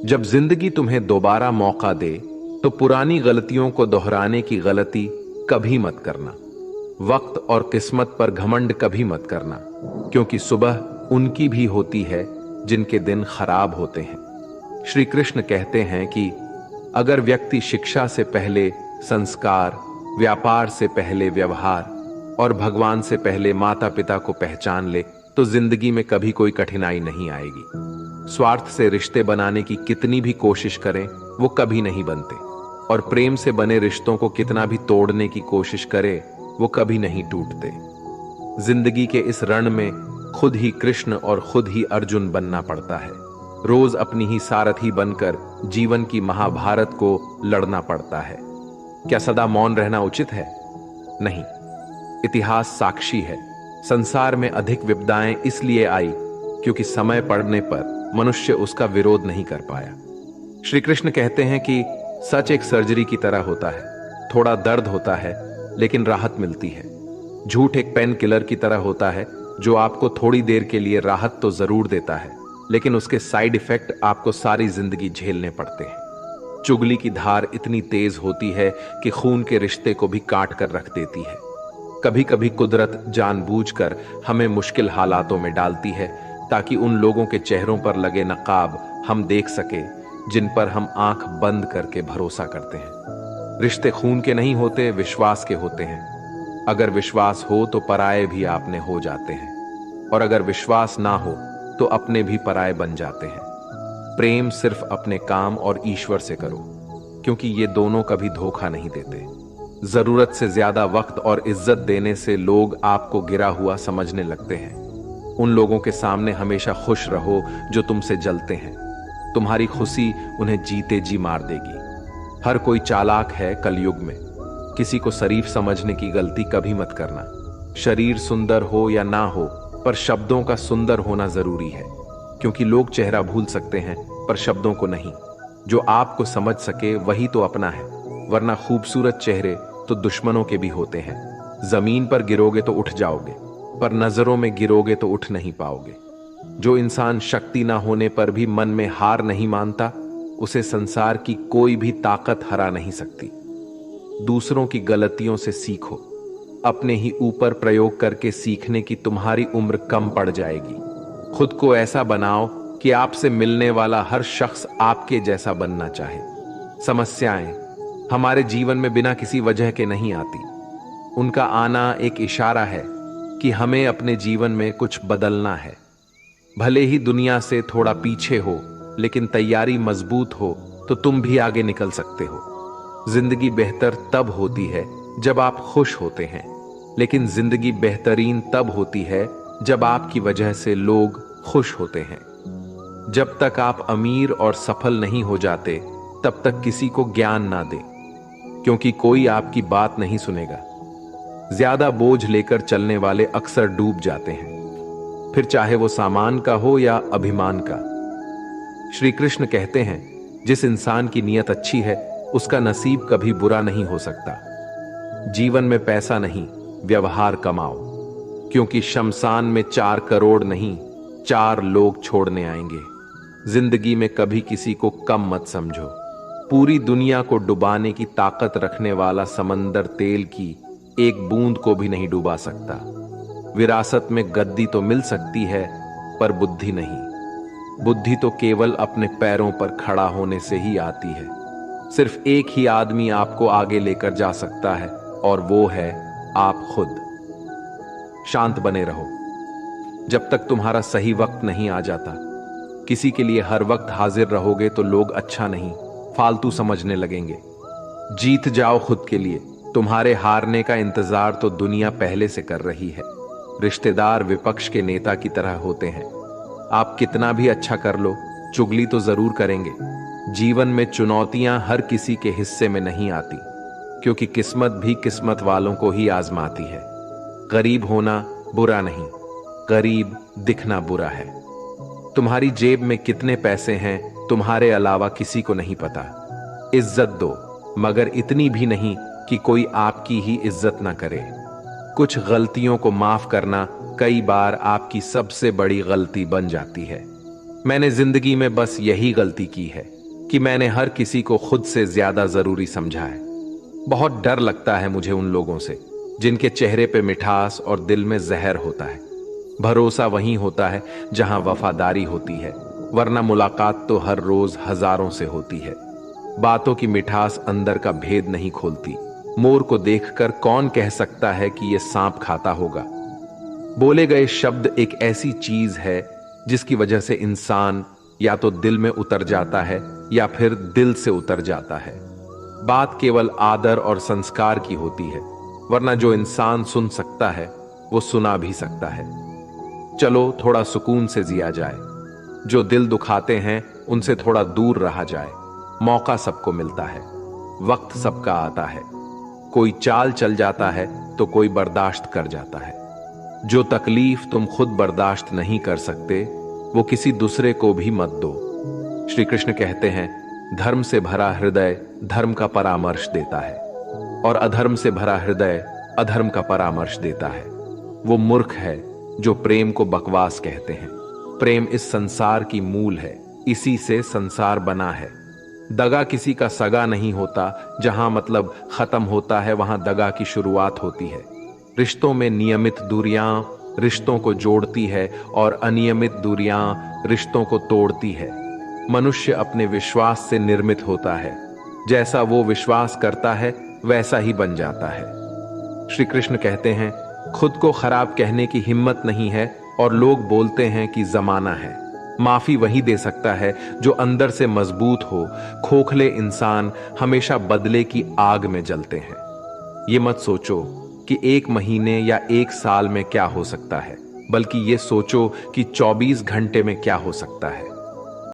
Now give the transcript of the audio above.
जब जिंदगी तुम्हें दोबारा मौका दे तो पुरानी गलतियों को दोहराने की गलती कभी मत करना। वक्त और किस्मत पर घमंड कभी मत करना, क्योंकि सुबह उनकी भी होती है जिनके दिन खराब होते हैं। श्री कृष्ण कहते हैं कि अगर व्यक्ति शिक्षा से पहले संस्कार, व्यापार से पहले व्यवहार और भगवान से पहले माता पिता को पहचान ले तो जिंदगी में कभी कोई कठिनाई नहीं आएगी। स्वार्थ से रिश्ते बनाने की कितनी भी कोशिश करें वो कभी नहीं बनते, और प्रेम से बने रिश्तों को कितना भी तोड़ने की कोशिश करें वो कभी नहीं टूटते। जिंदगी के इस रण में खुद ही कृष्ण और खुद ही अर्जुन बनना पड़ता है। रोज अपनी ही सारथी बनकर जीवन की महाभारत को लड़ना पड़ता है। क्या सदा मौन रहना उचित है? नहीं। इतिहास साक्षी है, संसार में अधिक विपदाएं इसलिए आई क्योंकि समय पड़ने पर मनुष्य उसका विरोध नहीं कर पाया। श्री कृष्ण कहते हैं कि सच एक सर्जरी की तरह होता है, थोड़ा दर्द होता है लेकिन राहत मिलती है। झूठ एक पेन किलर की तरह होता है जो आपको थोड़ी देर के लिए राहत तो जरूर देता है, लेकिन उसके साइड इफेक्ट आपको सारी जिंदगी झेलने पड़ते हैं। चुगली की धार इतनी तेज होती है कि खून के रिश्ते को भी काट कर रख देती है। कभी कभी कुदरत जानबूझकर हमें मुश्किल हालातों में डालती है ताकि उन लोगों के चेहरों पर लगे नकाब हम देख सके जिन पर हम आंख बंद करके भरोसा करते हैं। रिश्ते खून के नहीं होते, विश्वास के होते हैं। अगर विश्वास हो तो पराये भी आपने हो जाते हैं, और अगर विश्वास ना हो तो अपने भी पराये बन जाते हैं। प्रेम सिर्फ अपने काम और ईश्वर से करो, क्योंकि ये दोनों कभी धोखा नहीं देते। जरूरत से ज्यादा वक्त और इज्जत देने से लोग आपको गिरा हुआ समझने लगते हैं। उन लोगों के सामने हमेशा खुश रहो जो तुमसे जलते हैं। तुम्हारी खुशी उन्हें जीते जी मार देगी। हर कोई चालाक है कलयुग में। किसी को शरीफ समझने की गलती कभी मत करना। शरीर सुंदर हो या ना हो, पर शब्दों का सुंदर होना जरूरी है, क्योंकि लोग चेहरा भूल सकते हैं पर शब्दों को नहीं। जो आपको समझ सके वही तो अपना है, वरना खूबसूरत चेहरे तो दुश्मनों के भी होते हैं। जमीन पर गिरोगे तो उठ जाओगे, पर नजरों में गिरोगे तो उठ नहीं पाओगे। जो इंसान शक्ति ना होने पर भी मन में हार नहीं मानता, उसे संसार की कोई भी ताकत हरा नहीं सकती। दूसरों की गलतियों से सीखो, अपने ही ऊपर प्रयोग करके सीखने की तुम्हारी उम्र कम पड़ जाएगी। खुद को ऐसा बनाओ कि आपसे मिलने वाला हर शख्स आपके जैसा बनना चाहे। समस्याएं हमारे जीवन में बिना किसी वजह के नहीं आती। उनका आना एक इशारा है कि हमें अपने जीवन में कुछ बदलना है। भले ही दुनिया से थोड़ा पीछे हो, लेकिन तैयारी मजबूत हो तो तुम भी आगे निकल सकते हो। जिंदगी बेहतर तब होती है जब आप खुश होते हैं, लेकिन जिंदगी बेहतरीन तब होती है जब आपकी वजह से लोग खुश होते हैं। जब तक आप अमीर और सफल नहीं हो जाते, तब तक किसी को ज्ञान ना दें, क्योंकि कोई आपकी बात नहीं सुनेगा। ज्यादा बोझ लेकर चलने वाले अक्सर डूब जाते हैं, फिर चाहे वो सामान का हो या अभिमान का। श्री कृष्ण कहते हैं, जिस इंसान की नीयत अच्छी है उसका नसीब कभी बुरा नहीं हो सकता। जीवन में पैसा नहीं, व्यवहार कमाओ, क्योंकि शमशान में 4 करोड़ नहीं 4 लोग छोड़ने आएंगे। जिंदगी में कभी किसी को कम मत समझो। पूरी दुनिया को डुबाने की ताकत रखने वाला समंदर तेल की एक बूंद को भी नहीं डुबा सकता। विरासत में गद्दी तो मिल सकती है, पर बुद्धि नहीं। बुद्धि तो केवल अपने पैरों पर खड़ा होने से ही आती है। सिर्फ एक ही आदमी आपको आगे लेकर जा सकता है, और वो है आप खुद। शांत बने रहो जब तक तुम्हारा सही वक्त नहीं आ जाता। किसी के लिए हर वक्त हाजिर रहोगे तो लोग अच्छा नहीं, फालतू समझने लगेंगे। जीत जाओ खुद के लिए। तुम्हारे हारने का इंतजार तो दुनिया पहले से कर रही है। रिश्तेदार विपक्ष के नेता की तरह होते हैं। आप कितना भी अच्छा कर लो, चुगली तो जरूर करेंगे। जीवन में चुनौतियां हर किसी के हिस्से में नहीं आती, क्योंकि किस्मत भी किस्मत वालों को ही आजमाती है। गरीब होना बुरा नहीं, गरीब दिखना बुरा है। तुम्हारी जेब में कितने पैसे हैं तुम्हारे अलावा किसी को नहीं पता। इज्जत दो, मगर इतनी भी नहीं कि कोई आपकी ही इज्जत ना करे। कुछ गलतियों को माफ करना कई बार आपकी सबसे बड़ी गलती बन जाती है। मैंने जिंदगी में बस यही गलती की है कि मैंने हर किसी को खुद से ज्यादा जरूरी समझा है। बहुत डर लगता है मुझे उन लोगों से जिनके चेहरे पे मिठास और दिल में जहर होता है। भरोसा वहीं होता है जहां वफादारी होती है, वरना मुलाकात तो हर रोज हजारों से होती है। बातों की मिठास अंदर का भेद नहीं खोलती। मोर को देखकर कौन कह सकता है कि यह सांप खाता होगा। बोले गए शब्द एक ऐसी चीज है जिसकी वजह से इंसान या तो दिल में उतर जाता है या फिर दिल से उतर जाता है। बात केवल आदर और संस्कार की होती है, वरना जो इंसान सुन सकता है वो सुना भी सकता है। चलो थोड़ा सुकून से जिया जाए। जो दिल दुखाते हैं उनसे थोड़ा दूर रहा जाए। मौका सबको मिलता है, वक्त सबका आता है। कोई चाल चल जाता है तो कोई बर्दाश्त कर जाता है। जो तकलीफ तुम खुद बर्दाश्त नहीं कर सकते वो किसी दूसरे को भी मत दो। श्री कृष्ण कहते हैं, धर्म से भरा हृदय धर्म का परामर्श देता है और अधर्म से भरा हृदय अधर्म का परामर्श देता है। वो मूर्ख है जो प्रेम को बकवास कहते हैं। प्रेम इस संसार की मूल है, इसी से संसार बना है। दगा किसी का सगा नहीं होता। जहां मतलब खत्म होता है वहां दगा की शुरुआत होती है। रिश्तों में नियमित दूरियां रिश्तों को जोड़ती है और अनियमित दूरियां रिश्तों को तोड़ती है। मनुष्य अपने विश्वास से निर्मित होता है। जैसा वो विश्वास करता है वैसा ही बन जाता है। श्री कृष्ण कहते हैं, खुद को खराब कहने की हिम्मत नहीं है और लोग बोलते हैं कि जमाना है। माफी वही दे सकता है जो अंदर से मजबूत हो। खोखले इंसान हमेशा बदले की आग में जलते हैं। ये मत सोचो कि 1 महीने या 1 साल में क्या हो सकता है, बल्कि ये सोचो कि 24 घंटे में क्या हो सकता है।